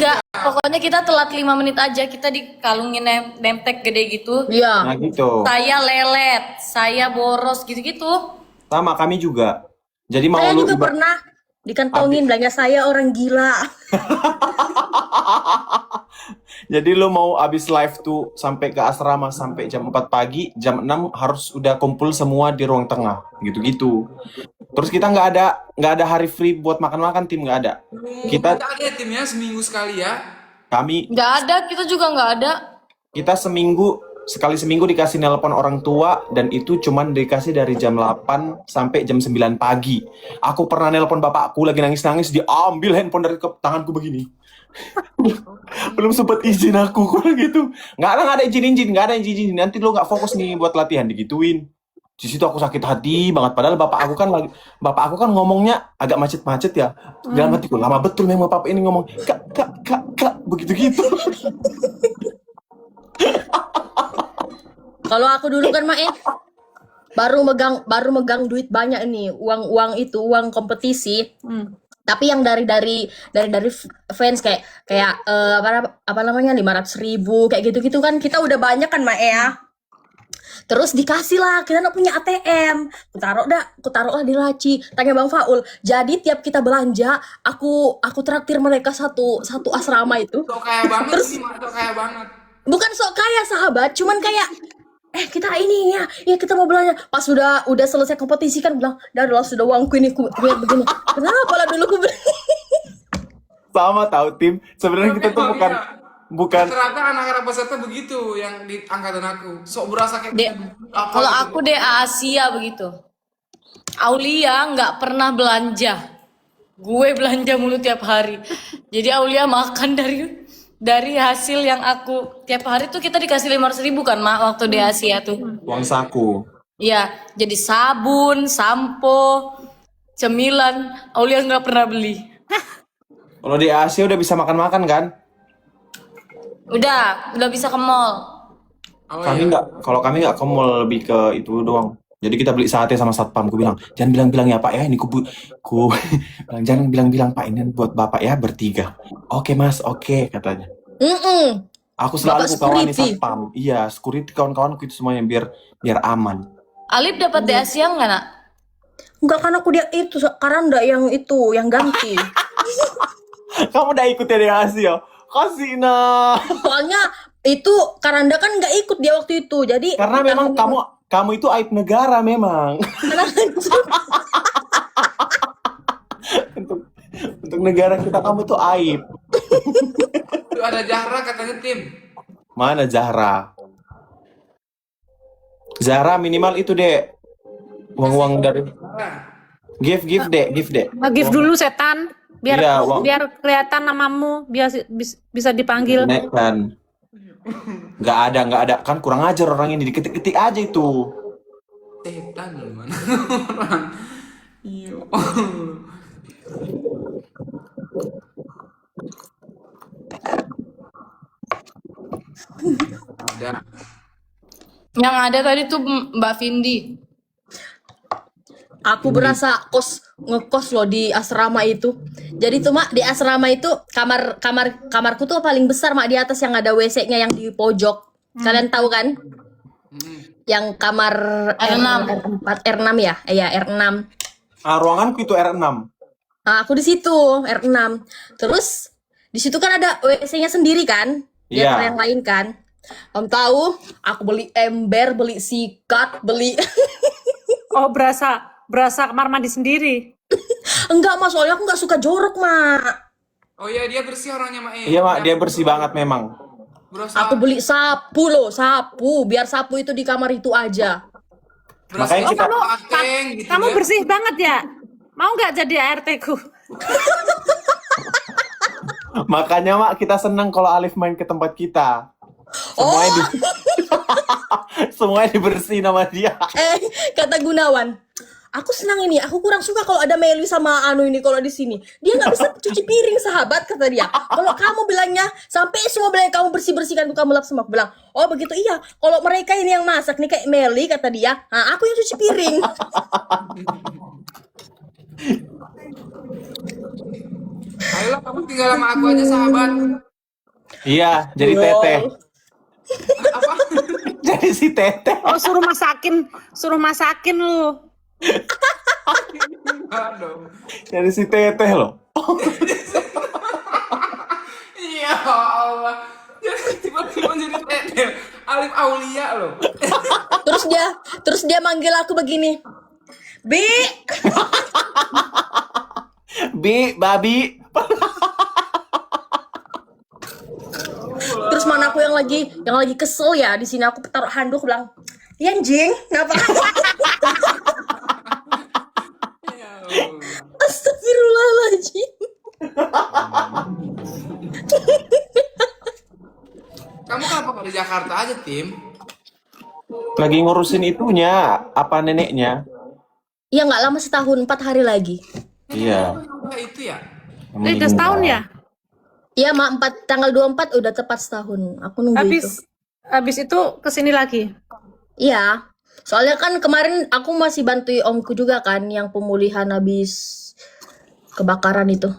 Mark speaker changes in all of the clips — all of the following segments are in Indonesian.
Speaker 1: Enggak, pokoknya kita telat 5 menit aja. Kita dikalungin nemtek gede gitu.
Speaker 2: Iya.
Speaker 3: Nah gitu.
Speaker 1: Saya lelet, saya boros gitu-gitu.
Speaker 3: Sama kami juga. Jadi mau
Speaker 2: Saya
Speaker 3: lu
Speaker 2: juga pernah dikantongin belanja saya orang gila.
Speaker 3: Jadi lu mau abis live tuh sampai ke asrama sampai jam 4 pagi, jam 6 harus udah kumpul semua di ruang tengah, gitu-gitu. Terus kita nggak ada hari free buat makan-makan, tim nggak ada.
Speaker 4: Kita ada timnya seminggu sekali ya.
Speaker 3: Kami
Speaker 1: Nggak ada, kita juga nggak ada.
Speaker 3: kita sekali seminggu dikasih nelpon orang tua dan itu cuman dikasih dari jam 8 sampai jam 9 pagi. Aku pernah nelpon bapakku lagi nangis-nangis, dia ambil handphone dari tanganku begini. Belum sempat izin aku kalau gitu. Nggak ada izin. Nanti lo nggak fokus nih buat latihan digituin. Di situ aku sakit hati banget padahal bapak aku kan ngomongnya agak macet-macet ya. Dalam hatiku lama betul memang bapak ini ngomong kak begitu gitu.
Speaker 2: Kalau aku dulu kan baru megang duit banyak nih, uang kompetisi. Tapi yang dari fans kayak apa namanya 500.000 kayak gitu kan kita udah banyak kan ya. Terus dikasih lah, kita nggak punya ATM, aku taruh lah di laci. Tanya Bang Faul, jadi tiap kita belanja, aku traktir mereka satu asrama itu.
Speaker 4: Sok kaya banget sih, sok kaya banget.
Speaker 2: Bukan sok kaya sahabat, cuman kayak kita ini ya kita mau belanja. Pas udah selesai kompetisi kan bilang, "Dah sudah uangku ini ku lihat begini." Kenapa lah dulu ku
Speaker 3: Sama tahu tim. Sebenarnya kita tuh bukan
Speaker 4: Ternyata anak-anak peserta begitu yang di angkatan aku. Sok berasa kayak
Speaker 1: Kalau aku DA Asia begitu. Aulia nggak pernah belanja. Gue belanja mulu tiap hari. Jadi Aulia makan dari hasil yang aku tiap hari tuh kita dikasih 500.000 kan mak waktu di Asia tuh.
Speaker 3: uang saku.
Speaker 1: Iya, jadi sabun, sampo, cemilan, Aulia nggak pernah beli.
Speaker 3: Kalau di Asia udah bisa makan-makan kan?
Speaker 1: Udah bisa ke mall.
Speaker 3: Kalau kami nggak ke mall, lebih ke itu doang. Jadi kita beli sate sama satpam. Ku bilang, jangan bilang-bilang ya Pak ya, ini ku bilang jangan bilang-bilang Pak, ini buat Bapak ya bertiga. Oke Mas, oke katanya. Aku selalu
Speaker 2: Bapak
Speaker 3: kawani
Speaker 2: security.
Speaker 3: satpam. Iya, security kawan-kawanku itu semuanya biar aman.
Speaker 1: Alif dapat di Asia nggak nak?
Speaker 2: Enggak, kan aku dia itu karena enggak yang ganti.
Speaker 3: Kamu udah ikut ya di Asia? Kasih nah.
Speaker 2: Soalnya itu Karanda kan nggak ikut dia waktu itu, jadi
Speaker 3: Karena memang kamu itu aib negara memang. untuk negara kita kamu tuh aib.
Speaker 4: Tuh ada Zahra katanya tim.
Speaker 3: Mana Zahra? Zahra minimal itu dek. Uang dari give dek.
Speaker 5: Give dulu setan biar
Speaker 3: Iya,
Speaker 5: biar kelihatan namamu, biar bisa dipanggil.
Speaker 3: Nek kan. Nggak ada kan kurang ajar orang ini diketik-ketik aja itu.
Speaker 4: Setan gimana orang? Iya. Ada.
Speaker 1: Yang ada tadi tuh Mbak Vindi.
Speaker 2: aku berasa ngekos loh di asrama itu. Jadi tuh mak di asrama itu kamarku tuh paling besar mak, di atas yang ada WC-nya yang di pojok. Kalian tahu kan? Yang kamar
Speaker 1: R6.
Speaker 2: R6 ya? Iya, R6.
Speaker 3: Ruanganku itu R6.
Speaker 2: Nah, aku di situ R6. Terus di situ kan ada WC-nya sendiri kan? Di
Speaker 3: Iya.
Speaker 2: yang lain kan? Om tahu, aku beli ember, beli sikat, beli
Speaker 5: Oh, berasa kamar mandi sendiri.
Speaker 2: enggak mas, soalnya aku nggak suka jorok mak.
Speaker 4: Oh iya dia bersih orangnya Mak.
Speaker 3: Iya mak, dia bersih banget memang.
Speaker 4: Berasa,
Speaker 2: Aku beli sapu biar sapu itu di kamar itu aja.
Speaker 3: Makanya kita
Speaker 4: akeng gitu
Speaker 5: Kamu
Speaker 4: ya.
Speaker 5: bersih banget ya. Mau nggak jadi ART ku?
Speaker 3: makanya mak kita senang kalau Alif main ke tempat kita. Semuanya dibersihin sama dia.
Speaker 2: Kata Gunawan, aku senang ini, aku kurang suka kalau ada Meli sama Anu ini kalau di sini. Dia nggak bisa cuci piring sahabat, kata dia. Kalau kamu bilangnya sampai semua bilang kamu bersihkan tuh kamu lap semua. Aku bilang, oh begitu iya. Kalau mereka ini yang masak nih kayak Meli, kata dia. Nah, aku yang cuci piring.
Speaker 4: Ayolah kamu tinggal sama aku aja sahabat.
Speaker 3: Iya, jadi teteh.
Speaker 4: Apa?
Speaker 3: Jadi si teteh.
Speaker 5: Oh, suruh masakin lu.
Speaker 4: Aduh.
Speaker 3: Jadi si teteh loh.
Speaker 4: Ya Allah. Jadi tiba-tiba jadi teteh. Alif Aulia loh.
Speaker 2: Terus dia manggil aku begini. Bi,
Speaker 3: Babi.
Speaker 2: terus mana aku yang lagi kesel ya di sini, aku taruh handuk bilang, "Ya anjing, ngapa?"
Speaker 4: Ya Allah.
Speaker 2: Astagfirullahaladzim.
Speaker 4: Kamu kenapa nggak di Jakarta aja, Tim?
Speaker 3: Lagi ngurusin itunya, apa neneknya?
Speaker 2: Ya nggak lama, setahun 4 hari lagi.
Speaker 3: Iya.
Speaker 4: Udah itu ya.
Speaker 5: Udah setahun ya?
Speaker 2: Iya mak, tanggal 24 udah tepat setahun. Aku nunggu itu.
Speaker 5: Habis itu kesini lagi.
Speaker 2: Iya. Soalnya kan kemarin aku masih bantu omku juga kan yang pemulihan habis kebakaran itu.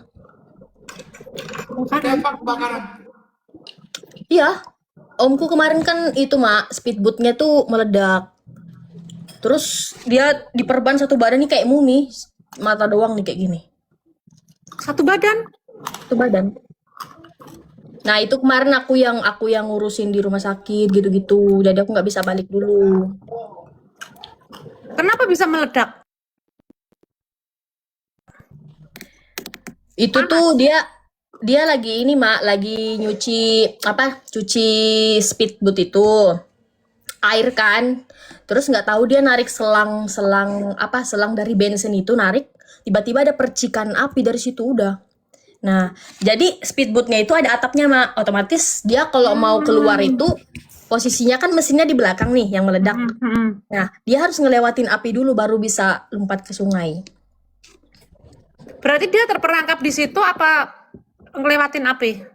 Speaker 4: Dampak kebakaran.
Speaker 2: Iya. Omku kemarin kan itu mak, speedboatnya tuh meledak. Terus dia diperban satu badan nih kayak mumi. Mata doang nih kayak gini.
Speaker 5: Satu badan.
Speaker 2: Satu badan. Nah itu kemarin aku yang ngurusin di rumah sakit gitu-gitu. Jadi aku nggak bisa balik dulu.
Speaker 5: Kenapa bisa meledak?
Speaker 2: Itu tuh dia lagi ini mak, lagi cuci speedboat itu air kan. Terus nggak tahu dia narik selang dari bensin itu, narik, tiba-tiba ada percikan api dari situ udah. Nah, jadi speedboatnya itu ada atapnya mak, otomatis dia kalau mau keluar itu posisinya kan mesinnya di belakang nih yang meledak. Nah, dia harus ngelewatin api dulu baru bisa lompat ke sungai.
Speaker 5: Berarti dia terperangkap di situ apa ngelewatin api?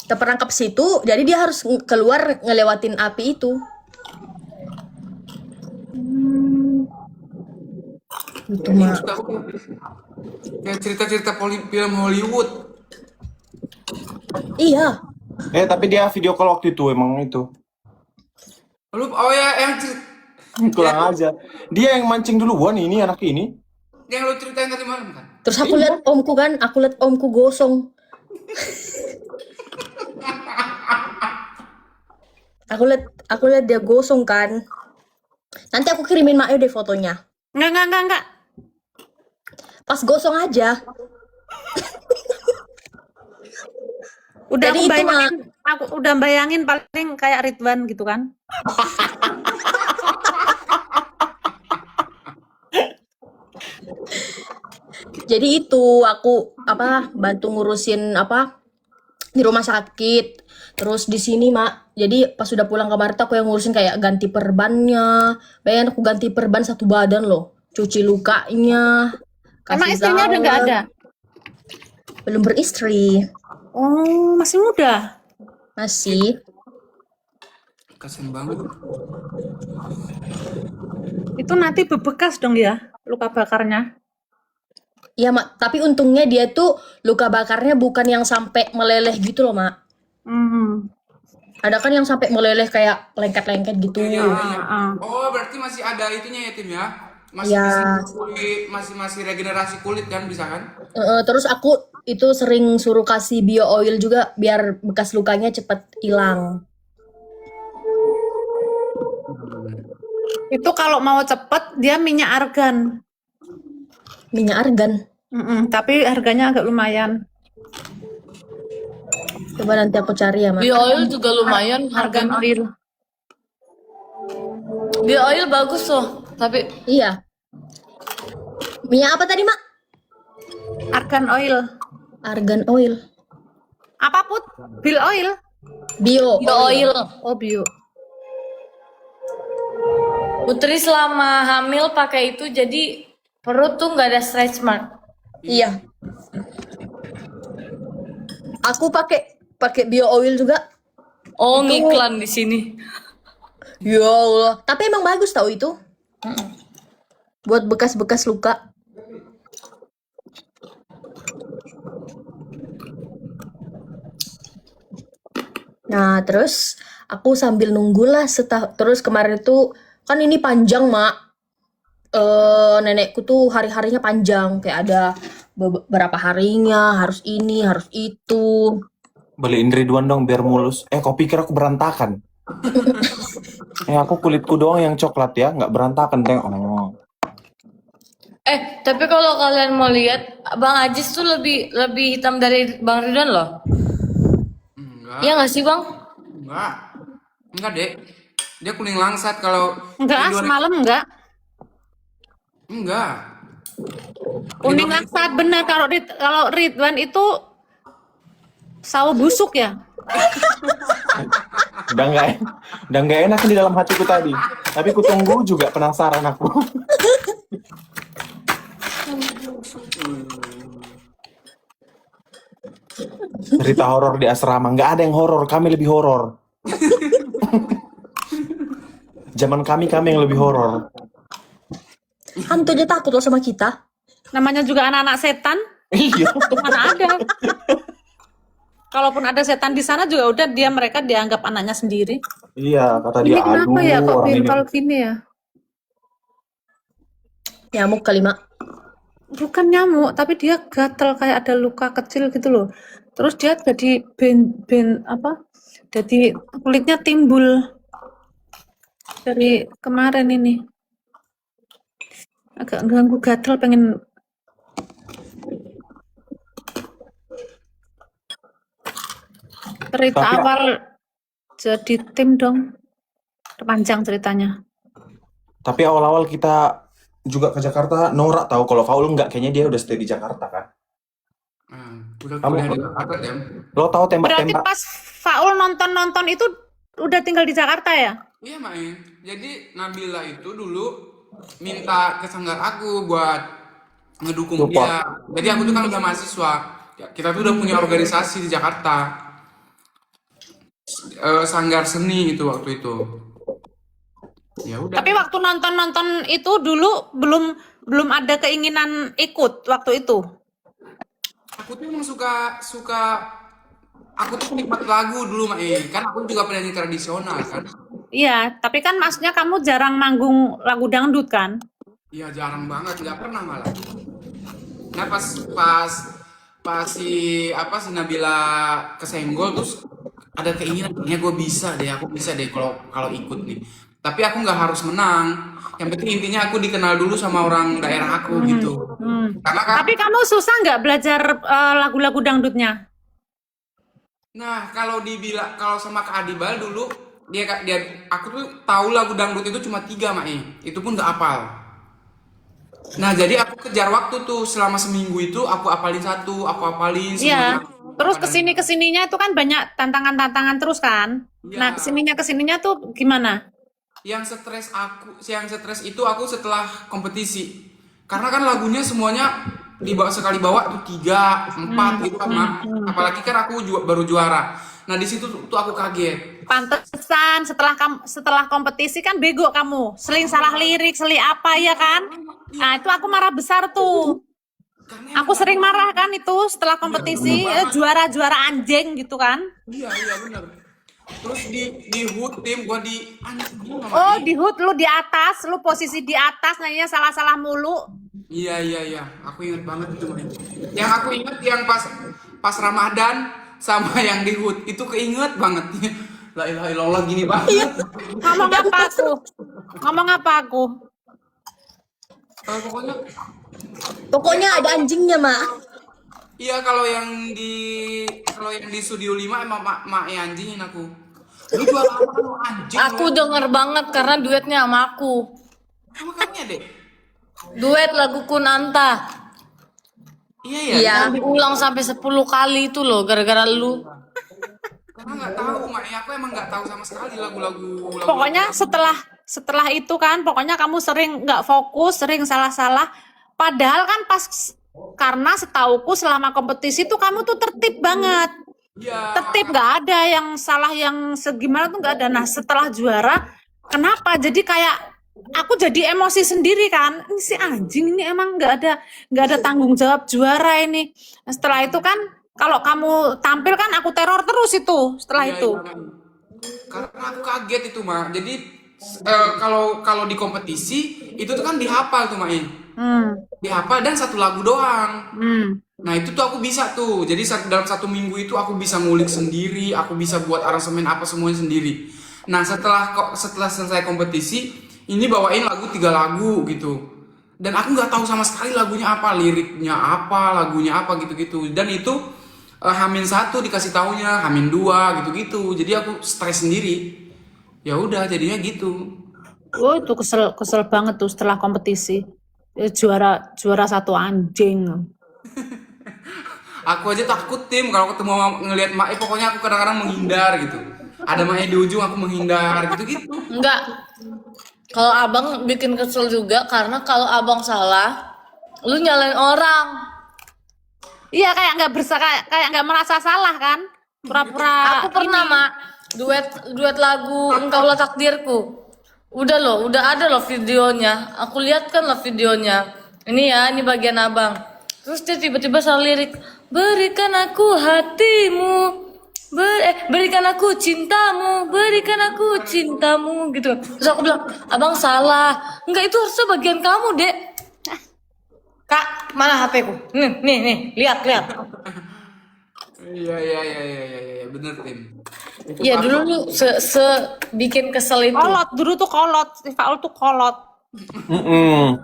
Speaker 2: Terperangkap situ, jadi dia harus keluar ngelewatin api itu. Gitu
Speaker 4: Ini
Speaker 2: mak.
Speaker 4: suka aku. Kayak cerita-cerita film Hollywood.
Speaker 2: Iya.
Speaker 3: Tapi dia video call waktu itu emang itu.
Speaker 4: Oh ya, yang
Speaker 3: Kurang aja. Dia yang mancing duluan ini anak ini.
Speaker 4: yang lu ceritain tadi malam kan?
Speaker 2: Terus aku lihat omku gosong. aku lihat dia gosong kan. Nanti aku kirimin Mak deh fotonya.
Speaker 5: Enggak.
Speaker 2: Pas gosong aja.
Speaker 5: Udah
Speaker 2: Jadi
Speaker 5: aku udah bayangin paling kayak Ridwan gitu kan.
Speaker 2: Jadi itu aku bantu ngurusin di rumah sakit. Terus di sini Mak. Jadi pas sudah pulang ke Barta aku yang ngurusin kayak ganti perbannya. Bayangin aku ganti perban satu badan loh. Cuci lukanya.
Speaker 5: Emang
Speaker 2: kasih
Speaker 5: istrinya udah nggak
Speaker 2: salep.
Speaker 5: ada?
Speaker 2: Belum beristri.
Speaker 5: Oh, masih muda.
Speaker 2: Masih.
Speaker 4: Kasian banget.
Speaker 5: Itu nanti bebekas dong ya luka bakarnya.
Speaker 2: Iya Mak, tapi untungnya dia tuh luka bakarnya bukan yang sampai meleleh gitu loh Mak. Ada kan yang sampai meleleh kayak lengket-lengket gitu.
Speaker 4: Iya. Oh, berarti masih ada itunya ya, Tim ya? Masih
Speaker 2: Ya.
Speaker 4: bisa kulit, masih regenerasi kulit kan, bisa kan?
Speaker 2: Terus aku itu sering suruh kasih bio oil juga biar bekas lukanya cepet hilang.
Speaker 5: Itu kalau mau cepet dia minyak argan.
Speaker 2: Minyak argan.
Speaker 5: Tapi harganya agak lumayan.
Speaker 2: Coba nanti aku cari ya Mak.
Speaker 1: Bio oil juga lumayan
Speaker 5: Argan
Speaker 1: harganya.
Speaker 5: oil.
Speaker 1: Bio oil bagus loh, tapi
Speaker 2: Iya. Minyak apa tadi Mak?
Speaker 5: Argan oil.
Speaker 2: Argan oil.
Speaker 5: Apa Put? Bill oil?
Speaker 2: Bio.
Speaker 1: bio oil.
Speaker 5: Oh, bio.
Speaker 1: Putri selama hamil pakai itu jadi perut tuh nggak ada stretch mark.
Speaker 2: Iya. Aku pakai bio oil juga.
Speaker 1: Oh, ngiklan di sini.
Speaker 2: Ya Allah. Tapi emang bagus tau itu. Buat bekas-bekas luka. Nah, terus aku sambil nunggulah terus kemarin itu kan ini panjang, Mak. Nenekku tuh hari-harinya panjang, kayak ada beberapa harinya, harus ini, harus itu.
Speaker 3: Beliin Ridwan dong biar mulus. Kau pikir aku berantakan? Aku kulitku doang yang coklat ya, nggak berantakan, Teng. Oh.
Speaker 1: Tapi kalau kalian mau lihat, Bang Ajis tuh lebih hitam dari Bang Ridwan loh.
Speaker 4: Enggak,
Speaker 1: Iya nggak sih, Bang?
Speaker 4: enggak. Enggak, Dek. Dia kuning langsat kalau
Speaker 5: Enggak,
Speaker 4: Ridwan-
Speaker 5: semalam enggak.
Speaker 4: Enggak.
Speaker 5: Kuning
Speaker 4: Ridwan-
Speaker 5: langsat benar. Kalau Ridwan itu sawo busuk ya.
Speaker 3: Udah nggak enak di dalam hatiku tadi. Tapi ku tunggu juga, penasaran aku. Cerita horor di asrama, nggak ada yang horor, kami lebih horor. Zaman kami yang lebih horor.
Speaker 2: Hantu aja takut loh sama kita.
Speaker 5: Namanya juga anak-anak setan.
Speaker 3: Iya.
Speaker 5: Mana ada. Kalaupun ada setan di sana juga udah mereka dianggap anaknya sendiri.
Speaker 3: Iya, kata
Speaker 5: Ini
Speaker 3: dia,
Speaker 5: kenapa
Speaker 3: aduh,
Speaker 5: ya kok
Speaker 3: orang ini.
Speaker 5: pintal gini ya?
Speaker 2: Nyamuk kali, Mak.
Speaker 5: Bukan nyamuk, tapi dia gatel kayak ada luka kecil gitu loh. Terus dia jadi jadi kulitnya timbul dari kemarin ini. Agak ganggu gatel pengen cerita
Speaker 3: Tapi-
Speaker 5: awal jadi tim dong. Panjang ceritanya.
Speaker 3: Tapi awal-awal kita juga ke Jakarta, norak tahu kalau Faul nggak, kayaknya dia udah stay di Jakarta kan.
Speaker 4: Udah
Speaker 3: Kamu-
Speaker 4: kuliah di Jakarta, Dem.
Speaker 3: Lo tahu
Speaker 5: Berarti
Speaker 3: tembak-tembak?
Speaker 5: pas Faul nonton itu udah tinggal di Jakarta ya?
Speaker 4: Iya, Mai. Jadi Nabila itu dulu minta ke sanggar aku buat ngedukung
Speaker 3: Support.
Speaker 4: dia. Jadi aku tuh kan udah mahasiswa. Ya, kita tuh udah punya organisasi di Jakarta. Sanggar seni itu waktu itu. Ya udah.
Speaker 5: Tapi waktu nonton itu dulu belum ada keinginan ikut waktu itu.
Speaker 4: Aku tuh emang suka aku tuh penikmat lagu dulu, Mai. Kan aku juga penyanyi tradisional kan.
Speaker 5: Iya, tapi kan maksudnya kamu jarang manggung lagu dangdut kan?
Speaker 4: Iya, jarang banget, nggak pernah malah. Nah, pas si Nabila kesenggol terus ada keinginan, kayaknya gue bisa deh, aku bisa deh kalau ikut nih. Tapi aku nggak harus menang. Yang penting intinya aku dikenal dulu sama orang daerah aku gitu. Karena kan,
Speaker 5: Tapi kamu susah nggak belajar lagu-lagu dangdutnya?
Speaker 4: nah kalau sama Kak Adibal dulu aku tuh tahu lagu dangdut itu cuma 3, Mai. Itu pun nggak hafal. Nah, jadi aku kejar waktu tuh selama seminggu itu aku apalin satu, aku apalin
Speaker 5: Iya.
Speaker 4: semua.
Speaker 5: Terus kesininya itu kan banyak tantangan terus kan?
Speaker 4: Iya.
Speaker 5: Nah kesininya tuh gimana?
Speaker 4: Yang stres itu aku setelah kompetisi. Karena kan lagunya semuanya sekali bawa tuh 3, 4 gitu kan, Mak. Apalagi kan aku baru juara. Nah, di situ tuh aku kaget.
Speaker 5: Pantesan setelah kompetisi kan bego kamu, seling salah lirik, seling apa ya kan? Nah itu aku marah besar tuh.
Speaker 4: Karena
Speaker 5: Aku sering marah kan itu setelah kompetisi juara anjing gitu kan?
Speaker 4: iya bener. Terus di HUT tim gua di anjing sama
Speaker 5: Oh
Speaker 4: dia.
Speaker 5: di HUT lu di atas, lu posisi di atas, nanya salah mulu.
Speaker 4: Iya. Aku inget banget itu, Mai. Yang aku inget yang pas Ramadan sama yang di HUT itu keinget banget. La ilaha illallah gini banget.
Speaker 5: Ngomong apa aku?
Speaker 4: Pokoknya
Speaker 2: Pokoknya ada anjingnya, Mak.
Speaker 4: iya, kalau yang di Studio 5 emang mak anjingin aku. Lu juara apa lu anjing?
Speaker 1: Aku denger banget karena duetnya sama aku.
Speaker 4: Makanya deh.
Speaker 1: Duet lagu Kunanta.
Speaker 4: Iya ya.
Speaker 2: Iya.
Speaker 1: Yang diulang sampai 10 kali itu loh gara-gara lu.
Speaker 4: Karena nggak tahu, Mak. Aku emang nggak tahu sama sekali lagu-lagu.
Speaker 5: Pokoknya setelah itu kan, pokoknya kamu sering nggak fokus, sering salah-salah. Padahal kan karena setauku selama kompetisi tuh kamu tuh tertib banget.
Speaker 4: Iya.
Speaker 5: Tertib, nggak ada yang salah yang segimana tuh nggak ada. Nah setelah juara, kenapa? Jadi kayak aku jadi emosi sendiri kan. Ini si anjing ini emang nggak ada tanggung jawab juara ini. Nah, setelah itu kan Kalau kamu tampil kan aku teror terus itu setelah
Speaker 4: Iya,
Speaker 5: itu.
Speaker 4: iya, Mak. Karena aku kaget itu, Mak. Jadi kalau di kompetisi itu tuh kan dihafal tuh, Mak.
Speaker 5: Hmm.
Speaker 4: Dihafal dan satu lagu doang.
Speaker 5: Hmm.
Speaker 4: Nah itu tuh aku bisa tuh. Jadi dalam 1 minggu itu aku bisa ngulik sendiri, aku bisa buat aransemen apa semuanya sendiri. Nah setelah selesai kompetisi, ini bawain lagu 3 lagu gitu. Dan aku nggak tahu sama sekali lagunya apa, liriknya apa, lagunya apa gitu-gitu. Dan itu H-1 dikasih taunya, H-2 gitu-gitu. Jadi aku stres sendiri. Ya udah jadinya gitu.
Speaker 5: Oh itu kesel banget tuh setelah kompetisi. Juara 1 anjing.
Speaker 4: Aku aja takut Tim kalau ketemu ngelihat Mae, pokoknya aku kadang-kadang menghindar gitu. Ada Mae di ujung aku menghindar gitu-gitu.
Speaker 1: Enggak. Kalau abang bikin kesel juga karena kalau abang salah, lu nyalain orang.
Speaker 5: Iya kayak nggak merasa salah kan? Pura-pura.
Speaker 1: Aku pernah mak duet lagu Engkaulah Takdirku. Udah ada loh videonya. Aku lihat kan lah videonya. Ini bagian abang. Terus dia tiba-tiba salah lirik. Berikan aku hatimu. Berikan aku cintamu, berikan aku cintamu gitu. Terus aku bilang, abang salah. Enggak, itu harusnya bagian kamu, Dek. Kak, mana HP-ku? Nih, lihat.
Speaker 4: Iya, bener Tim. Itu
Speaker 1: Iya,
Speaker 4: pas-
Speaker 1: dulu lu bikin kesel itu.
Speaker 5: Kolot dulu tuh kolot. Si Faul tuh kolot.
Speaker 3: Mm-mm.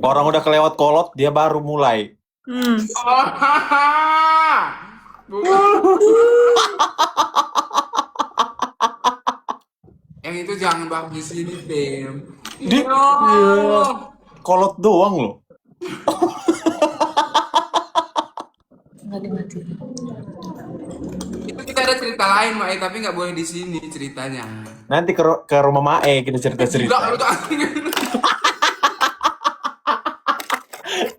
Speaker 3: Orang udah kelewat kolot, dia baru mulai.
Speaker 5: Hmm.
Speaker 4: Yang itu jangan bahas di sini Tim.
Speaker 3: Di-
Speaker 4: Iya.
Speaker 3: Kolot doang loh.
Speaker 1: Enggak dimatiin.
Speaker 4: Itu kita ada cerita lain Mae, tapi nggak boleh di sini ceritanya.
Speaker 3: Nanti ke rumah Mae kita cerita-cerita.
Speaker 4: Enggak, lu tuh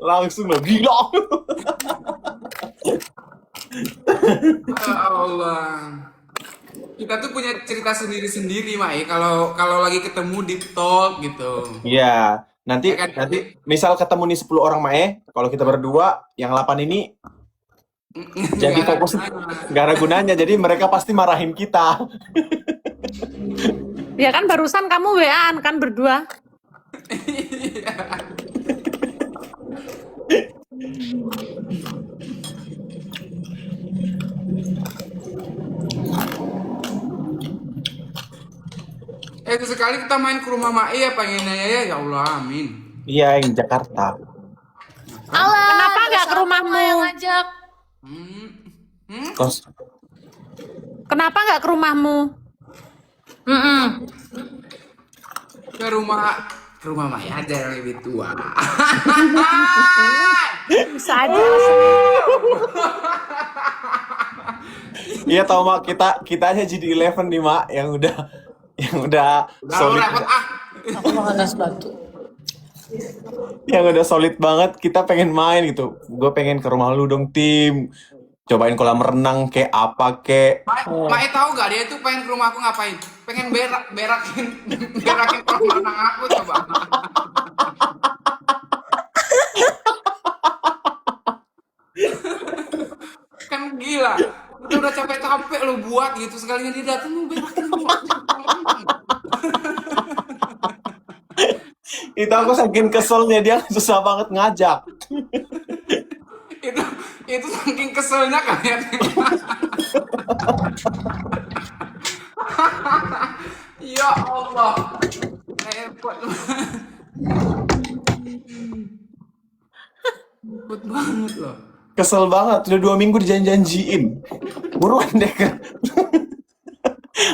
Speaker 3: Langsung loh, gila.
Speaker 4: Ya Allah. Kita tuh punya cerita sendiri-sendiri, Mai. Kalau lagi ketemu di talk gitu.
Speaker 3: Iya, nanti
Speaker 4: Ya kan?
Speaker 3: misal ketemu nih 10 orang Mae, kalau kita berdua, yang 8 ini jadi
Speaker 4: Nggak ada
Speaker 3: fokus
Speaker 4: gunanya.
Speaker 3: nggak ada gunanya, jadi mereka pasti marahin kita.
Speaker 5: Ya kan barusan kamu WA-an kan berdua.
Speaker 4: Itu sekali kita main ke rumah Mai ya pengennya ya Allah amin.
Speaker 3: Iya, yang Jakarta.
Speaker 1: Alah,
Speaker 5: Kenapa nggak ke
Speaker 1: siapa
Speaker 5: rumahmu?
Speaker 1: yang ngajak?
Speaker 3: Kos,
Speaker 5: Kenapa nggak ke rumahmu?
Speaker 1: Mm-mm.
Speaker 4: Ke rumah Mai aja yang lebih tua.
Speaker 5: Bisa aja alasannya.
Speaker 3: iya tau Mak, kita aja jadi 11 nih Mak, yang udah
Speaker 4: Udah lu
Speaker 3: solid,
Speaker 4: repot ah.
Speaker 1: Aku makan es batu.
Speaker 3: yang udah solid banget. Kita pengen main gitu. Gue pengen ke rumah lu dong Tim. Cobain kolam renang kayak apa kek.
Speaker 4: Mai tahu gak dia tuh pengen ke rumah aku ngapain? Pengen berakin kolam renang aku coba. Kan gila. Udah capek-capek lo buat gitu sekalinya dia datang lu berakin kolam renang.
Speaker 3: Itu aku saking keselnya dia susah banget ngajak.
Speaker 4: itu saking keselnya kalian. Ya Allah. Repot. Repot banget loh.
Speaker 3: Kesel banget, udah 2 minggu dijanjiin. Buruan deh kan.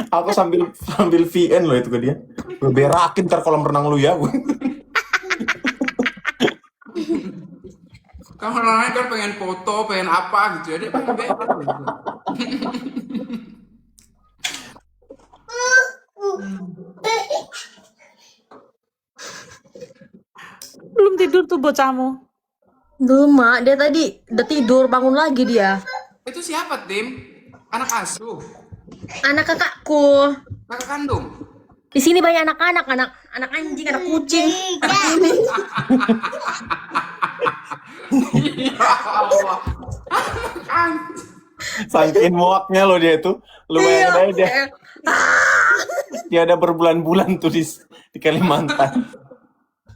Speaker 3: Aku sambil VN loh itu ke dia. Gue berakin ntar kolam renang lu ya.
Speaker 4: Kan orang lain kan pengen foto, pengen apa gitu ya. Dia pengen berak gitu.
Speaker 5: Belum tidur tuh bocahmu.
Speaker 2: Duh, Mak, dia tadi udah tidur, bangun lagi dia.
Speaker 4: Itu siapa, Tim? Anak asuh.
Speaker 2: Anak kakakku.
Speaker 4: Kakak kandung.
Speaker 2: Di sini banyak anak-anak, anak anjing, anak kucing, anak ini.
Speaker 4: Ya Allah.
Speaker 3: Saking muaknya loh dia itu. Lu
Speaker 2: Iya.
Speaker 3: bayangin aja dia ada berbulan-bulan tuh di Kalimantan.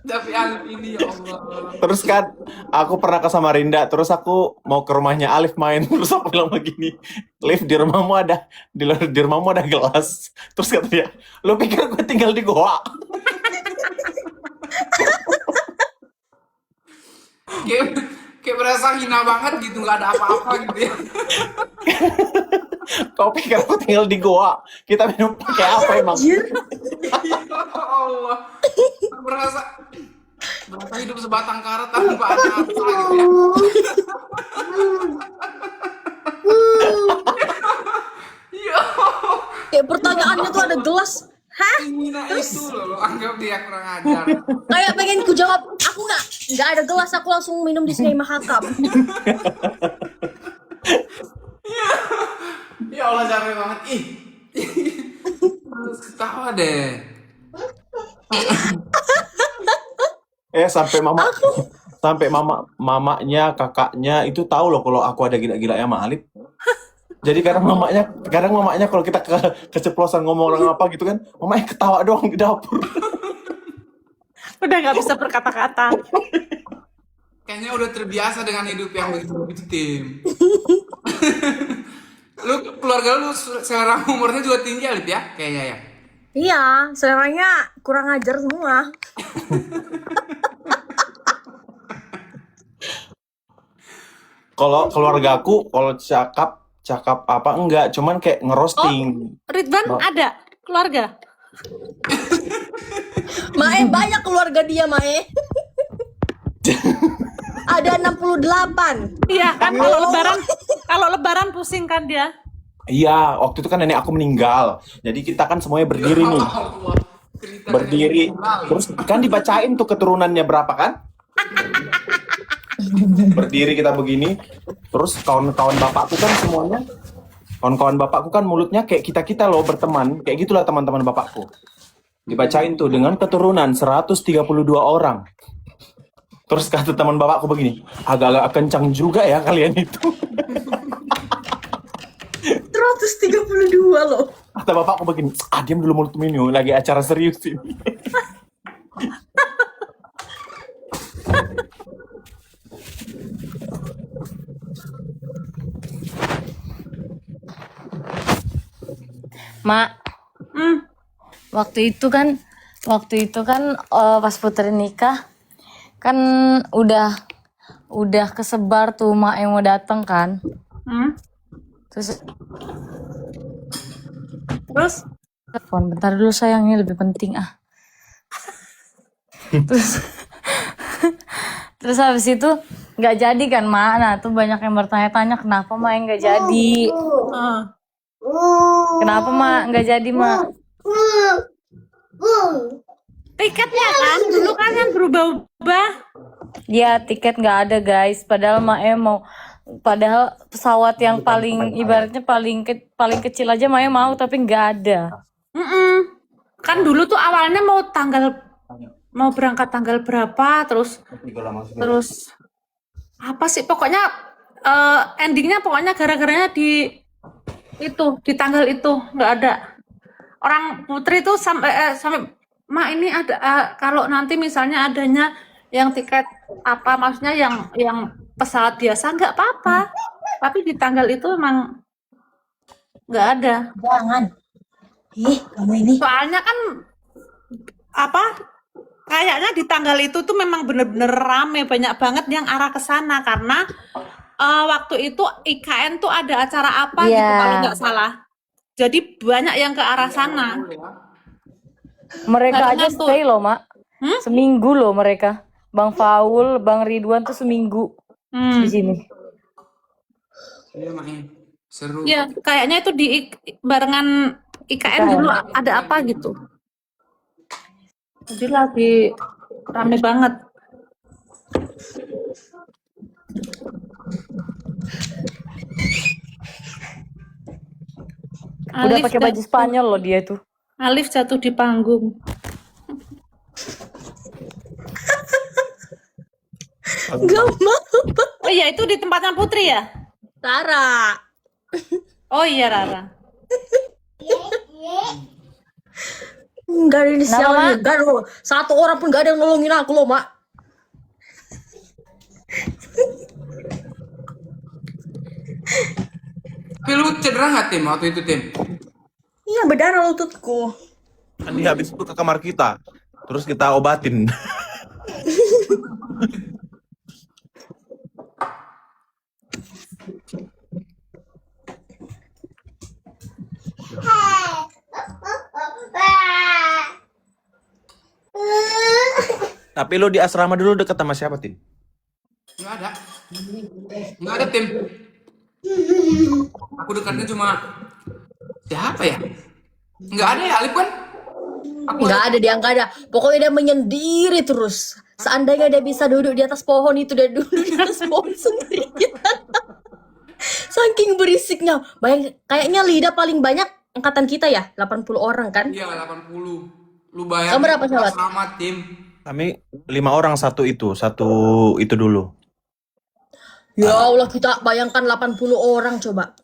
Speaker 4: Tapi Alif ini ya Allah.
Speaker 3: Terus kan aku pernah ke Samarinda, terus aku mau ke rumahnya Alif main, terus aku bilang begini, Alif di rumahmu ada gelas. Terus kata dia, lu pikir gue tinggal di goa?
Speaker 4: Kayak berasa hina banget gitu, nggak ada apa-apa gitu ya.
Speaker 3: Kau pikir aku tinggal di goa? Kita minum pakai apa emang?
Speaker 4: Ya Allah, berasa hidup sebatang kara tanpa ada apa gitu ya. Ya,
Speaker 2: Kayak pertanyaannya tuh ada gelas. Hah?
Speaker 4: hina itu loh, anggap dia kurang ajar.
Speaker 2: Kayak pengen ku jawab, aku nggak ada gelas, aku langsung minum di sini mahakam.
Speaker 4: Ya Allah, capek banget. Ih, harus ketawa deh.
Speaker 3: Sampai mamanya, kakaknya itu tahu loh kalau aku ada gila-gila ya sama Alif. Jadi kadang mamanya kalau kita keceplosan ngomong orang apa gitu kan, mamanya ketawa doang di dapur.
Speaker 5: Udah nggak bisa berkata-kata.
Speaker 4: Kayaknya udah terbiasa dengan hidup yang begitu-begitu, Tim. Keluarga lu selera umurnya juga tinggi, Alif ya? Kayaknya ya.
Speaker 2: Iya, seleranya kurang ajar semua.
Speaker 3: Kalau keluargaku kalau cakap apa enggak, cuman kayak ngerosting.
Speaker 5: Ridwan ada keluarga?
Speaker 2: Mae banyak keluarga dia, Mae. Ada 68.
Speaker 5: Iya kan, kalau lebaran pusing kan dia.
Speaker 3: Iya, waktu itu kan nenek aku meninggal. Jadi kita kan semuanya berdiri nih.
Speaker 4: Allah. Cerita
Speaker 3: Berdiri. Terus kan dibacain tuh keturunannya berapa kan? Berdiri kita begini. Terus kawan-kawan bapakku kan semuanya. Kawan-kawan bapakku kan mulutnya kayak kita-kita loh berteman. Kayak gitulah teman-teman bapakku. Dibacain tuh dengan keturunan 132 orang. Terus kata teman bapakku begini, agak-agak kencang juga ya kalian itu.
Speaker 2: 132 loh.
Speaker 3: Kata bapakku begini, diam dulu mulutmu ini, lagi acara serius ini.
Speaker 1: Mak, waktu itu kan pas Putri nikah kan udah kesebar tuh mak yang mau datang kan. Terus telepon bentar dulu sayang, ini lebih penting terus habis itu nggak jadi kan mak. Nah tuh banyak yang bertanya-tanya kenapa mak yang nggak jadi, kenapa mak nggak jadi mak.
Speaker 5: Tiketnya kan dulu kan berubah-ubah.
Speaker 1: Ya tiket nggak ada guys, padahal Mae mau, padahal pesawat yang paling ibaratnya paling kecil aja Mae mau, tapi nggak ada.
Speaker 5: Kan dulu tuh awalnya mau berangkat tanggal berapa, terus apa sih pokoknya endingnya pokoknya gara-garanya di tanggal itu nggak ada. Orang Putri tuh sampai mak ini ada kalau nanti misalnya adanya yang tiket apa, maksudnya yang pesawat biasa nggak apa-apa, tapi di tanggal itu emang nggak ada.
Speaker 2: Jangan. Kamu ini.
Speaker 5: Soalnya kan apa, kayaknya di tanggal itu tuh memang bener-bener rame, banyak banget yang arah ke sana karena waktu itu IKN tuh ada acara apa gitu kalau nggak salah. Jadi banyak yang ke arah sana.
Speaker 1: Mereka
Speaker 5: Barengan
Speaker 1: aja stay loh mak, seminggu loh mereka. Bang Faul, Bang Ridwan tuh seminggu di sini.
Speaker 4: Iya, makanya seru.
Speaker 5: Ya, kayaknya itu di barengan IKN dulu ada apa gitu. Jadi lagi rame banget.
Speaker 1: Udah pakai baju Spanyol loh dia tuh.
Speaker 5: Alif jatuh di panggung.
Speaker 2: Gak mau.
Speaker 5: Oh iya, itu di tempatnya Putri ya?
Speaker 2: Rara.
Speaker 5: Oh iya Rara.
Speaker 2: Enggak ada inisialnya. Enggak ada. Satu orang pun enggak ada yang nolongin aku loh, Mak.
Speaker 4: Tapi lu cedera nggak Tim waktu itu Tim?
Speaker 2: Iya, berdarah lututku.
Speaker 3: Kan dia habis itu ke kamar kita. Terus kita obatin. Tapi lu di asrama dulu deket sama siapa, Tin?
Speaker 4: Nggak ada. Nggak ada Tim. Aku dekatnya cuma siapa ya? Nggak ada ya Alif kan? Aku
Speaker 2: Enggak ada dia, enggak ada. Pokoknya dia menyendiri terus. Seandainya dia bisa duduk di atas pohon itu, dia duduk di atas pohon sendirian. Saking berisiknya. Kayaknya Lida paling banyak angkatan kita ya, 80 orang kan?
Speaker 4: Iya 80. Lu bayar.
Speaker 2: Kamu berapa, sahabat?
Speaker 4: Selamat Tim.
Speaker 3: Kami 5 orang satu itu dulu.
Speaker 2: Ya Allah, kita bayangkan 80 orang coba.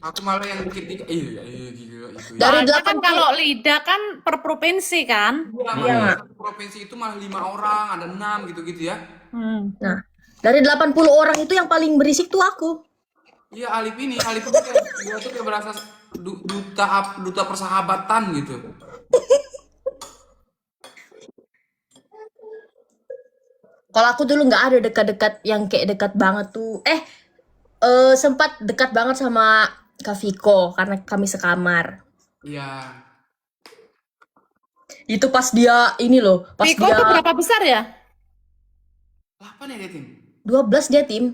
Speaker 4: Aku malah yang dikit-dikit. Iya gila itu. Ya.
Speaker 2: Dari
Speaker 5: Soalnya kan
Speaker 2: 80
Speaker 5: kalau Lida kan per provinsi kan.
Speaker 4: Iya. Provinsi itu malah 5 orang, ada 6 gitu-gitu ya.
Speaker 2: Nah, dari 80 orang itu yang paling berisik tuh aku.
Speaker 4: Iya Alif itu kayak gua tuh kayak berasa duta persahabatan gitu.
Speaker 2: Kalau aku dulu nggak ada dekat-dekat yang kayak dekat banget tuh. Sempat dekat banget sama Kak Viko karena kami sekamar.
Speaker 4: Iya.
Speaker 2: Itu pas dia ini loh, pas
Speaker 5: Piko
Speaker 2: dia
Speaker 5: tuh berapa besar ya?
Speaker 4: 8 ya dia Tim?
Speaker 2: 12 dia tim.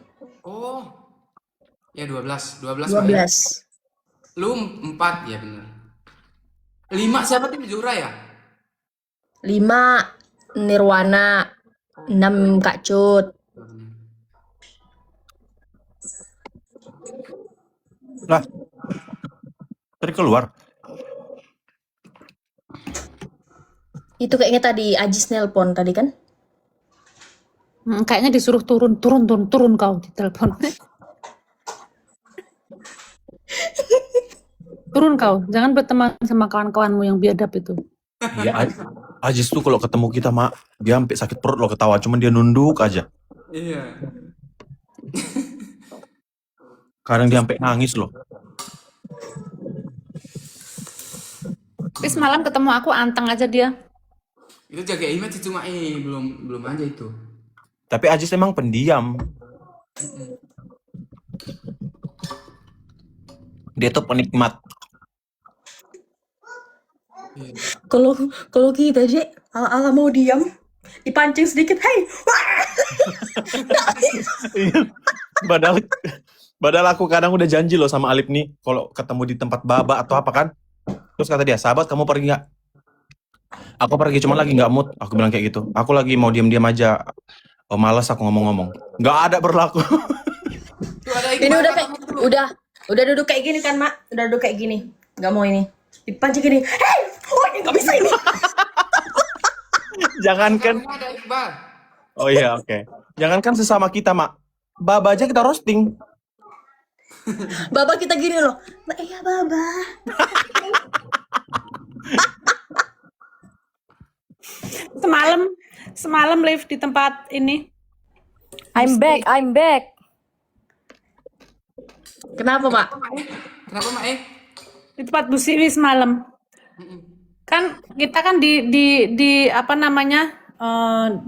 Speaker 4: Oh. Ya 12 Mbak,
Speaker 2: 12.
Speaker 4: ya. Lu 4 ya bener. 5 siapa Tim Jura ya?
Speaker 2: 5 Nirwana, 6 Kak Cut.
Speaker 3: Lah. Tadi keluar.
Speaker 2: Itu kayaknya tadi Ajis nelpon tadi kan?
Speaker 5: Kayaknya disuruh turun kau di telepon. Turun kau, jangan berteman sama kawan-kawanmu yang biadab itu.
Speaker 3: Iya, Ajis tuh kalau ketemu kita, Mak, dia sampai sakit perut loh ketawa, cuman dia nunduk aja.
Speaker 4: Iya.
Speaker 3: Kadang dia sampai nangis loh.
Speaker 5: Tapi semalam ketemu aku anteng aja dia.
Speaker 4: Itu jaga image cuma belum aja itu.
Speaker 3: Tapi Ajis emang pendiam. Dia tuh penikmat.
Speaker 2: Kalau kita aja ala-ala mau diam, dipancing sedikit, "Hei!"
Speaker 3: Padahal aku kadang udah janji loh sama Alip nih, kalau ketemu di tempat baba atau apa kan. Terus kata dia, "Sahabat, kamu pergi nggak?" Aku pergi, cuma lagi nggak mood. Aku bilang kayak gitu. Aku lagi mau diam-diam aja. Oh, malas aku ngomong-ngomong. Nggak ada berlaku.
Speaker 4: Tuh ada
Speaker 2: Ini
Speaker 4: Iqbal,
Speaker 2: udah
Speaker 4: Kak.
Speaker 2: kayak udah duduk kayak gini kan, Mak? Udah duduk kayak gini. Nggak mau ini. Dipancing gini. "Hei! Oh, ini nggak bisa ini."
Speaker 3: Jangankan.
Speaker 4: Ada Iqbal.
Speaker 3: Oh iya, oke. Jangankan sesama kita, Mak. Baba aja kita roasting.
Speaker 2: Baba kita gini loh. "Nah, iya, Baba."
Speaker 5: Semalam live di tempat ini.
Speaker 1: I'm back.
Speaker 2: Kenapa, Mak?
Speaker 4: Kenapa Mak?
Speaker 5: Di tempat Bu Siwi semalam. Kan kita kan di apa namanya?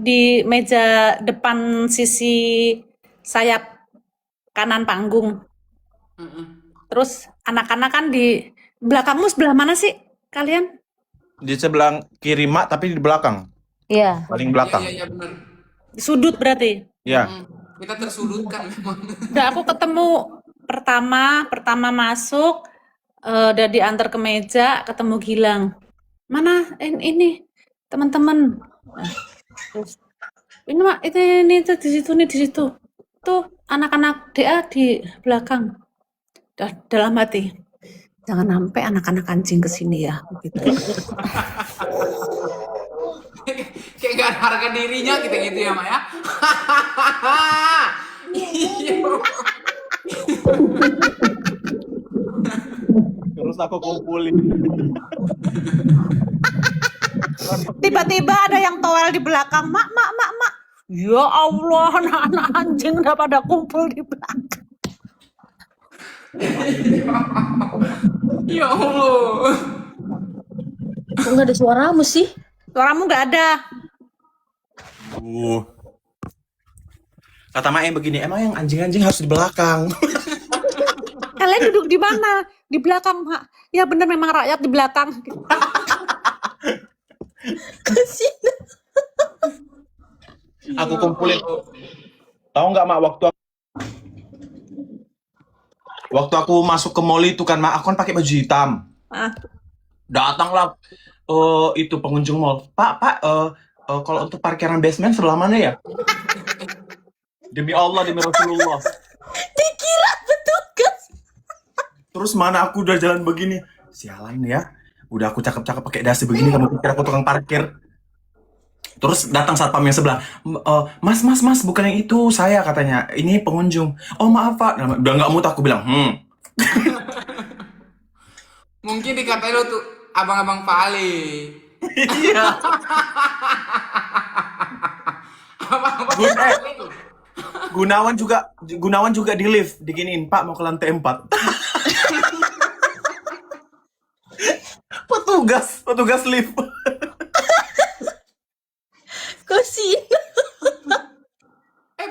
Speaker 5: Di meja depan sisi sayap kanan panggung. Terus anak-anak kan di belakangmu sebelah mana sih kalian?
Speaker 3: Di sebelah kiri, Mak, tapi di belakang.
Speaker 1: Iya.
Speaker 3: Paling belakang.
Speaker 4: Iya benar.
Speaker 5: Di sudut berarti.
Speaker 3: Ya.
Speaker 4: Kita tersudutkan memang.
Speaker 5: Udah aku ketemu pertama masuk, udah diantar ke meja, ketemu Gilang. Mana ini teman-teman. Nah, terus, ini Mak, ini tuh di situ nih, di situ. Tuh anak-anak DA di belakang. Dalam hati. Jangan sampai anak-anak anjing kesini ya, gitu.
Speaker 4: Kayak gak ada harga dirinya kita gitu ya Mak ya. Iya.
Speaker 3: Terus aku kumpulin.
Speaker 5: Tiba-tiba ada yang towel di belakang. Mak. Ya Allah, anak-anak anjing udah pada kumpul di belakang.
Speaker 4: Ya Allah.
Speaker 2: Kok nggak ada suaramu sih?
Speaker 5: Suaramu nggak ada.
Speaker 3: Kata Mae begini, emang yang anjing-anjing harus di belakang.
Speaker 5: Kalian duduk di mana? Di belakang, Mak. Ya bener memang rakyat di belakang.
Speaker 2: Kasihan.
Speaker 3: Aku kumpulin. Tahu nggak Mak, waktu aku masuk ke mall itu kan Mak, aku kan pakai baju hitam.
Speaker 5: Ah.
Speaker 3: Datanglah itu pengunjung mall. Pak, kalau untuk parkiran basement sebelah mana ya? Demi Allah, demi Rasulullah.
Speaker 2: Dikira petugas.
Speaker 3: Terus mana aku udah jalan begini. Sialan ya. Udah aku cakep-cakep pakai dasi begini, kamu pikir aku tukang parkir. Terus datang satpam yang sebelah. Mas, bukan yang itu, saya katanya. Ini pengunjung. Oh maaf Pak. Udah nggak mood aku bilang,
Speaker 4: Mungkin dikatain lo tuh abang-abang Pale.
Speaker 3: Iya.
Speaker 4: Abang-abang Pale tuh.
Speaker 3: Gunawan juga di lift. Diginiin, Pak mau ke lantai 4. Petugas lift.
Speaker 2: Kasihan.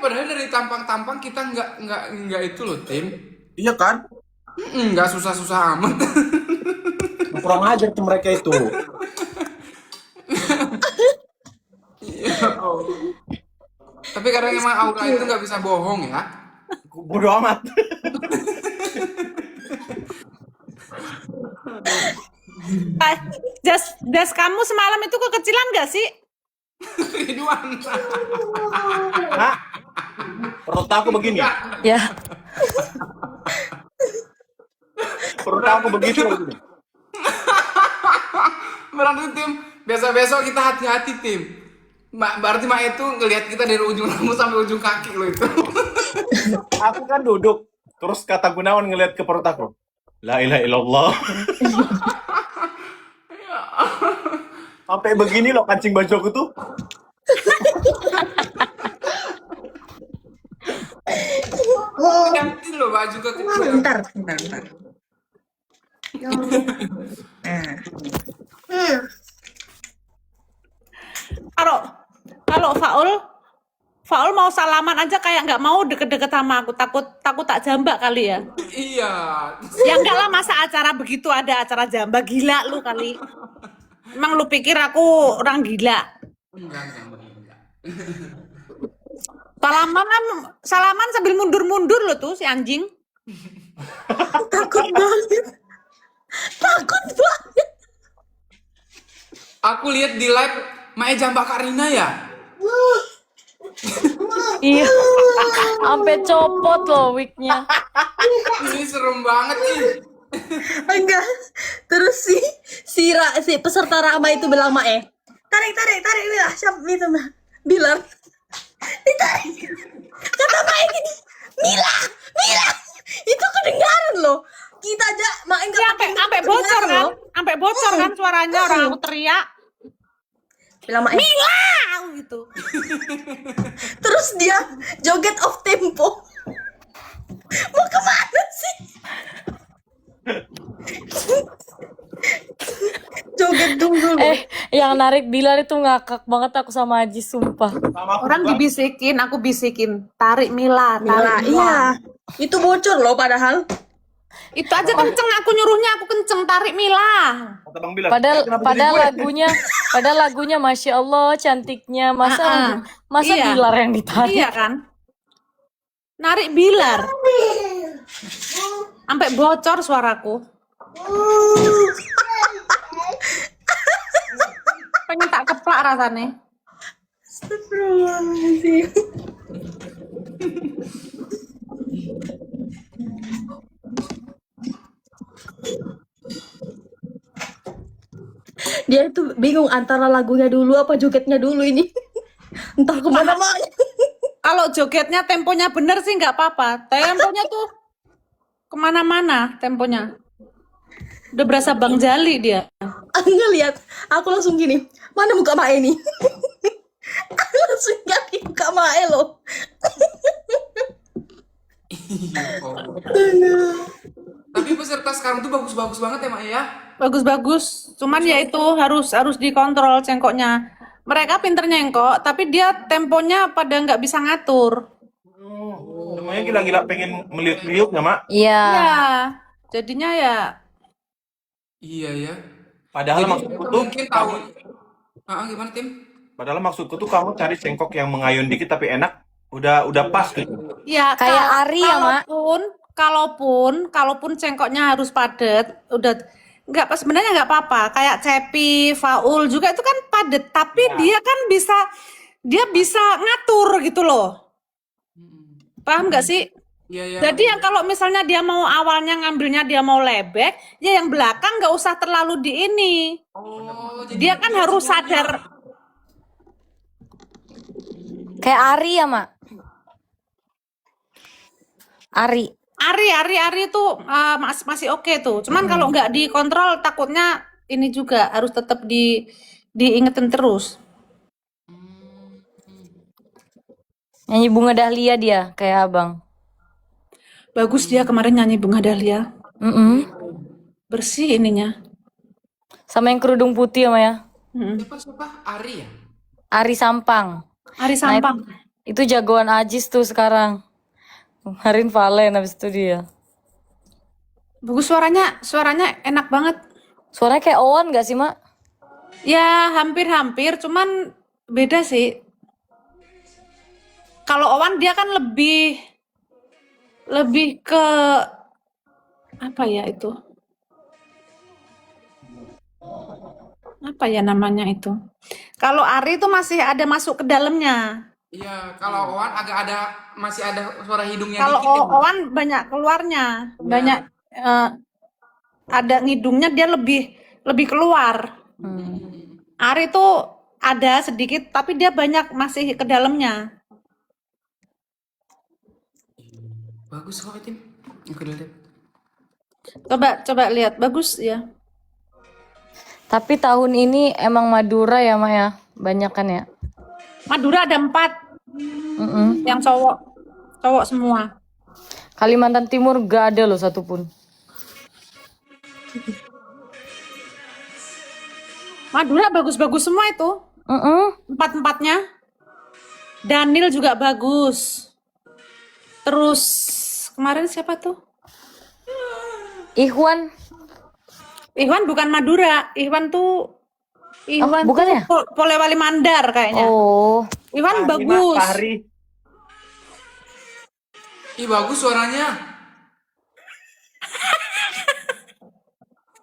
Speaker 4: Padahal dari tampang-tampang kita nggak itu loh, Tim.
Speaker 3: Iya kan?
Speaker 4: Nggak susah-susah amat.
Speaker 3: Kurang ajar tuh mereka itu.
Speaker 4: Ya Allah. Tapi kadang emang Aura itu nggak bisa bohong ya.
Speaker 3: Bodo amat.
Speaker 5: Jas kamu semalam itu kekecilan gak sih?
Speaker 4: Ridwan.
Speaker 3: Nah, perut aku begini.
Speaker 1: Ya.
Speaker 3: Perut aku begitu.
Speaker 4: Berarti Tim, besok kita hati-hati Tim. Berarti Mak itu ngelihat kita dari ujung rambut sampai ujung kaki lo itu.
Speaker 3: Aku kan duduk. Terus kata Gunawan ngeliat ke perut aku. La ilaha illallah. Sampai begini loh kancing baju aku tuh.
Speaker 4: Ganti lo baju ke kecil.
Speaker 2: Bentar.
Speaker 5: Kalau Faul mau salaman aja kayak nggak mau deket-deket sama aku, takut tak jambak kali ya.
Speaker 4: Iya.
Speaker 5: Ya enggak lah, masa acara begitu ada acara jambak, gila lu kali. Emang lu pikir aku orang gila?
Speaker 4: Enggak.
Speaker 5: Salaman sambil mundur-mundur lo tuh si anjing.
Speaker 2: Takut banget.
Speaker 4: Aku lihat di live Mae jambak Karina ya.
Speaker 1: Iya. Sampai copot loh wignya.
Speaker 4: Ini serem banget nih.
Speaker 2: Enggak. Terus si peserta Rama itu bilang Mae, tarik Mila, siapa itu Mila? Bilang ditarik. Kata Mae gini, Mila, itu kedengaran loh. Kita aja Mae enggak
Speaker 5: Sampai bocor kan? Sampai bocor kan suaranya orang aku teriak.
Speaker 2: Bilang Mae,
Speaker 5: Mila gitu.
Speaker 2: terus dia joget off tempo. Mau kemana sih? Joget dulu.
Speaker 1: Yang narik Bilar itu ngakak banget aku sama Aji, sumpah.
Speaker 5: Orang dibisikin, aku bisikin, tarik Mila, tarik Mila.
Speaker 2: Iya. Itu bocor loh padahal.
Speaker 5: Itu aja kenceng, aku nyuruhnya aku kenceng, tarik Mila.
Speaker 3: Kata Bang Bilar.
Speaker 1: Padahal lagunya Masya Allah cantiknya. Masa
Speaker 5: Iya.
Speaker 1: Bilar yang ditarik?
Speaker 5: Iya kan? Narik Bilar. Sampai bocor suaraku. Pengen tak keplak rasanya.
Speaker 2: Astagfirullahaladzim. Dia itu bingung antara lagunya dulu apa jogetnya dulu ini. Entah kemana-mana.
Speaker 5: Kalau jogetnya temponya bener sih nggak apa-apa. Temponya tuh kemana-mana temponya. Udah berasa Bang Jali dia.
Speaker 2: Aku ngeliat, aku langsung gini, mana muka Mae ini? Aku langsung ganti muka Mae loh.
Speaker 4: Oh. Tapi peserta sekarang tuh bagus-bagus banget ya, Mak ya.
Speaker 5: Bagus-bagus. Cuman ya itu harus dikontrol cengkoknya. Mereka pinter nyengkok, tapi dia temponya pada nggak bisa ngatur.
Speaker 3: Semuanya gila-gila pengen meliuk-liuk ya, Mak.
Speaker 1: Iya.
Speaker 5: Ya, jadinya ya
Speaker 4: Iya ya.
Speaker 3: Padahal
Speaker 4: Jadi
Speaker 3: maksudku tuh
Speaker 4: mungkin tahu. Gimana Tim?
Speaker 3: Padahal maksudku tuh kamu cari cengkok yang mengayun dikit tapi enak, udah pas gitu.
Speaker 5: ya
Speaker 1: Kayak Ari ya, Mak.
Speaker 5: kalaupun cengkoknya harus padat, udah nggak pas sebenarnya nggak apa-apa. Kayak Cepi, Faul juga itu kan padat, tapi dia kan bisa ngatur gitu loh. Paham nggak sih?
Speaker 4: Iya ya.
Speaker 5: Jadi yang kalau misalnya dia mau awalnya ngambilnya dia mau lebek, ya yang belakang nggak usah terlalu di ini.
Speaker 4: Oh, jadi
Speaker 5: Dia kan harus
Speaker 4: semuanya.
Speaker 5: sadar.
Speaker 1: Kayak Ari ya, Mak. Ari.
Speaker 5: Ari itu masih oke tuh. Cuman kalau nggak dikontrol takutnya ini juga harus tetap diingetin terus.
Speaker 1: Nyanyi Bunga Dahlia dia, kayak abang.
Speaker 5: Bagus dia kemarin nyanyi Bunga Dahlia.
Speaker 1: Mm-mm.
Speaker 5: Bersih ininya.
Speaker 1: Sama yang kerudung putih ya, Maya.
Speaker 4: Siapa? Ari ya?
Speaker 1: Ari Sampang.
Speaker 5: Ari Sampang.
Speaker 1: Itu jagoan Ajis tuh sekarang. Kemarin Valen habis itu dia.
Speaker 5: Bagus suaranya enak banget.
Speaker 1: Suaranya kayak Owan gak sih, Mak?
Speaker 5: Ya hampir-hampir, cuman beda sih. Kalau Owan dia kan lebih ke apa ya itu? Apa ya namanya itu? Kalau Ari itu masih ada masuk ke dalamnya.
Speaker 4: Iya, kalau Owan masih ada suara hidungnya
Speaker 5: Kalau
Speaker 4: dikit. Ya, Bu.
Speaker 5: Owan banyak keluarnya, banyak ada ngidungnya dia lebih keluar. Ari tuh ada sedikit, tapi dia banyak masih ke dalamnya.
Speaker 4: Bagus kok Tim. Aku lihat.
Speaker 5: Coba lihat, bagus ya.
Speaker 1: Tapi tahun ini emang Madura ya, Mak ya? Banyak kan ya?
Speaker 5: Madura ada 4
Speaker 1: Mm-mm.
Speaker 5: yang cowok semua.
Speaker 1: Kalimantan Timur gak ada loh satupun.
Speaker 5: Madura bagus-bagus semua itu,
Speaker 1: Mm-mm.
Speaker 5: 4-4-nya. Daniel juga bagus. Terus kemarin siapa tuh?
Speaker 1: Ihwan.
Speaker 5: Iwan bukan Madura, Iwan
Speaker 1: bukan
Speaker 5: tuh
Speaker 1: ya?
Speaker 5: Polewali Mandar kayaknya.
Speaker 1: Oh.
Speaker 5: Iwan bagus.
Speaker 4: Ih, bagus suaranya.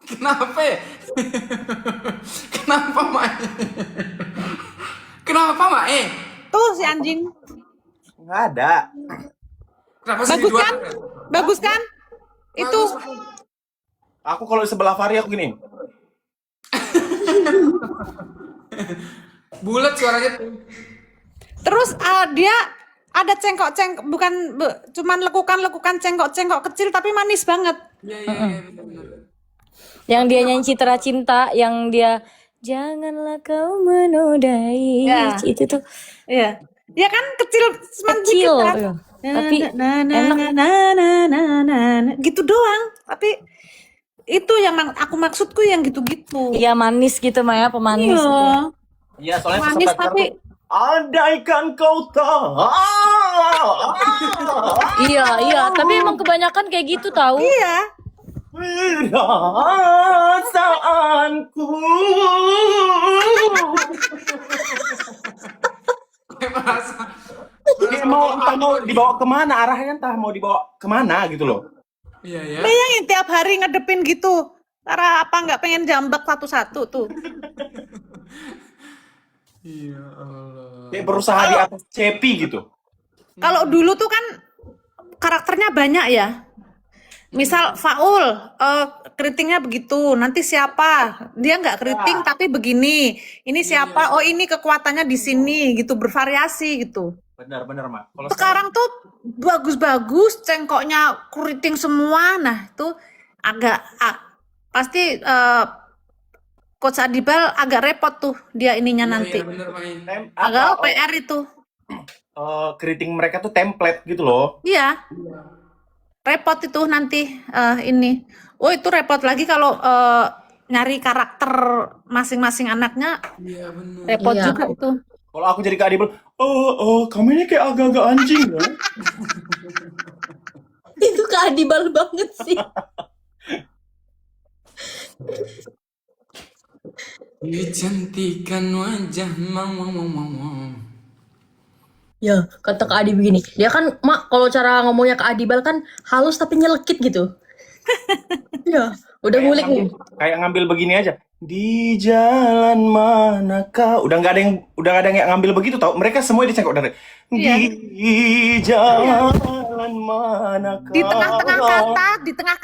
Speaker 4: Kenapa ya? Kenapa, Mak? Kenapa, Mak?
Speaker 5: Tuh si anjing.
Speaker 3: Nggak ada.
Speaker 4: Kenapa sih
Speaker 5: Bagus
Speaker 4: dijual?
Speaker 5: kan? Bagus kan? Itu
Speaker 4: Bagus.
Speaker 3: Aku kalau di sebelah Fahri aku gini.
Speaker 4: Bulat suaranya.
Speaker 5: terus dia ada cengkok-cengkok cuman lekukan cengkok-cengkok kecil tapi manis banget.
Speaker 4: Iya, benar.
Speaker 1: Yang dia nyanyi Citra Cinta, yang dia janganlah kau menodai.
Speaker 5: Ya.
Speaker 1: Itu tuh
Speaker 5: Iya. Dia kan kecil cuman
Speaker 1: kecil.
Speaker 5: dikit kan.
Speaker 1: Iya. Tapi
Speaker 5: enak gitu doang. Tapi itu yang aku maksudku yang gitu-gitu.
Speaker 1: Iya manis gitu, Maya, pemanis.
Speaker 5: Iya.
Speaker 1: Gitu.
Speaker 3: Iya, soalnya
Speaker 5: Manis
Speaker 3: peserta
Speaker 5: tapi
Speaker 3: tuh, andaikan kau tahu.
Speaker 1: Iya, tapi emang kebanyakan kayak gitu tahu.
Speaker 5: iya.
Speaker 3: Perasaanku.
Speaker 4: Merasa.
Speaker 3: Dia entah mau dibawa kemana, arahnya entah mau dibawa kemana gitu loh.
Speaker 4: Iya ya.
Speaker 5: Bayangin tiap hari ngedepin gitu. Cara apa nggak pengen jambak satu-satu tuh.
Speaker 4: Iya Allah.
Speaker 3: Dia berusaha di atas Cepi gitu.
Speaker 5: Kalau dulu tuh kan karakternya banyak ya. Misal Faul, keritingnya begitu. Nanti siapa? Dia nggak keriting tapi begini. Ini siapa? Oh ini kekuatannya di sini gitu, bervariasi gitu.
Speaker 3: Benar-benar, Mak. Kalau
Speaker 5: Sekarang tuh bagus-bagus, cengkoknya keriting semua. Nah, itu pasti Coach Adibal agak repot tuh dia ininya nanti.
Speaker 4: Iya bener main.
Speaker 5: Agak PR itu.
Speaker 3: keriting mereka tuh template gitu loh.
Speaker 5: Iya, repot itu nanti ini. Oh, itu repot lagi kalau nyari karakter masing-masing anaknya,
Speaker 4: Iya bener.
Speaker 5: repot
Speaker 2: Iya.
Speaker 5: juga itu.
Speaker 3: Kalau aku jadi Kak Adibel, kamu ini kayak agak-agak anjing ya.
Speaker 2: Itu keadibal banget sih.
Speaker 4: Kecantikan wajah
Speaker 2: Ya, kata Kak Adi begini. Dia kan, Mak, kalau cara ngomongnya Kak Adibal kan halus tapi nyelekit gitu. Ya, udah ngulik nih.
Speaker 3: Kayak ngambil begini aja. Di jalan manakah? Udah nggak ada yang ngambil begitu tau. Mereka semua dicengkok dari.
Speaker 5: Iya.
Speaker 3: Di jalan manakah?
Speaker 5: Di tengah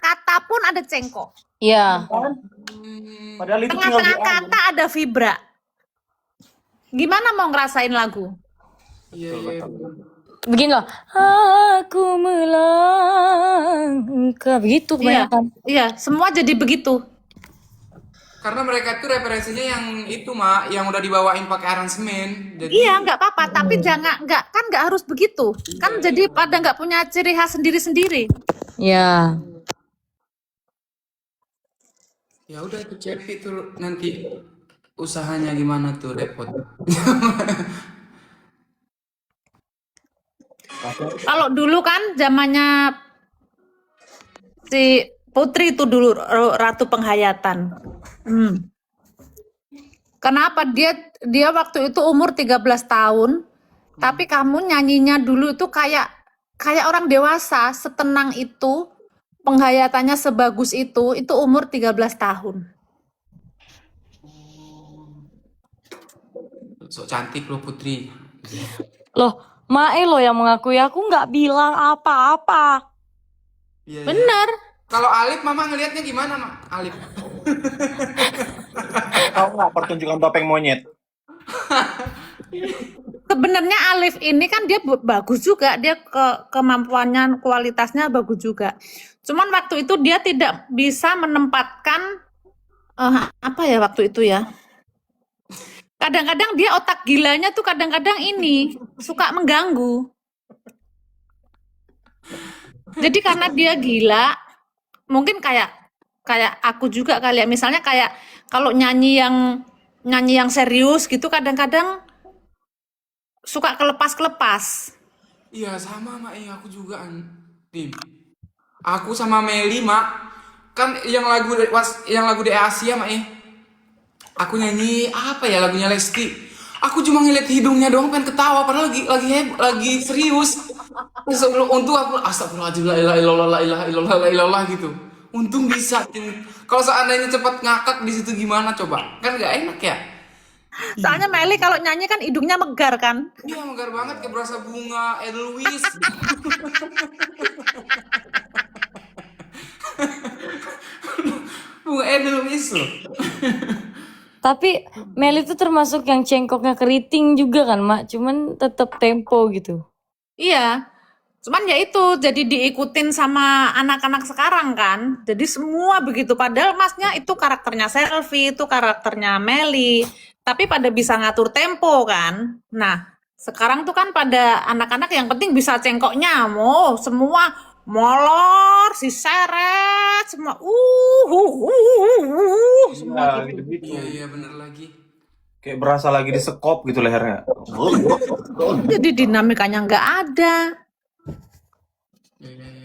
Speaker 5: kata pun ada cengkok.
Speaker 1: Iya.
Speaker 3: Padahal itu tinggal
Speaker 5: Tengah-tengah kata ada vibra. Gimana mau ngerasain lagu?
Speaker 4: Iya.
Speaker 1: Begini loh. Aku melangkah. Begitu kebanyakan.
Speaker 5: Iya, semua jadi begitu.
Speaker 4: Karena mereka tuh referensinya yang itu Mak, yang udah dibawain pakai aransemen. Jadi
Speaker 5: Iya, nggak apa-apa, tapi nggak harus begitu. Kan jadi pada nggak punya ciri khas sendiri-sendiri.
Speaker 1: Ya.
Speaker 4: ya udah itu Cepi tuh nanti usahanya gimana tuh repot.
Speaker 5: Kalau dulu kan zamannya si Putri itu dulu Ratu Penghayatan. Kenapa dia waktu itu umur 13 tahun, tapi kamu nyanyinya dulu itu kayak orang dewasa, setenang itu, penghayatannya sebagus itu umur 13 tahun.
Speaker 4: Sok cantik lo Putri.
Speaker 1: Loh, Mae lo yang mengakui, aku nggak bilang apa-apa.
Speaker 4: Iya, iya.
Speaker 5: Bener.
Speaker 4: Kalau Alif Mama ngelihatnya gimana Mak? Alif.
Speaker 3: Tahu nggak pertunjukan topeng monyet?
Speaker 5: Sebenarnya Alif ini kan dia bagus juga, dia kemampuannya, kualitasnya bagus juga. Cuman waktu itu dia tidak bisa menempatkan apa ya waktu itu ya. Kadang-kadang dia otak gilanya tuh kadang-kadang ini suka mengganggu. Jadi karena dia gila, mungkin kayak aku juga kali ya. Misalnya kayak kalau nyanyi yang serius gitu kadang-kadang suka kelepas-kelepas.
Speaker 4: Iya sama Mak, aku juga Tim. Aku sama Meli Mak, kan yang lagu di Asia Mak aku nyanyi apa ya lagunya Lesti. Aku cuma ngeliat hidungnya doang pengen ketawa padahal lagi serius. Terus untung aku astagfirullahaladzim la ilaha illallah gitu. Untung bisa Tim. Kalau seandainya cepat ngakak di situ gimana coba? Kan gak enak ya.
Speaker 5: Soalnya Meli kalau nyanyi kan hidungnya megar kan.
Speaker 4: Iya megar banget kayak berasa bunga Edelweiss. Bunga Edelweiss loh.
Speaker 1: Tapi Meli itu termasuk yang cengkoknya keriting juga kan, Mak? Cuman tetap tempo gitu.
Speaker 5: Iya. Cuman ya itu jadi diikutin sama anak-anak sekarang kan. Jadi semua begitu. Padahal masnya itu karakternya Selfie, itu karakternya Meli. Tapi pada bisa ngatur tempo kan. Nah, sekarang tuh kan pada anak-anak yang penting bisa cengkoknya. Semua molor, si seret, semua semua gitu.
Speaker 3: Gitu.
Speaker 4: Iya bener lagi.
Speaker 3: Kayak berasa lagi disekop gitu lehernya.
Speaker 5: Jadi dinamikanya nggak ada.
Speaker 4: Iya.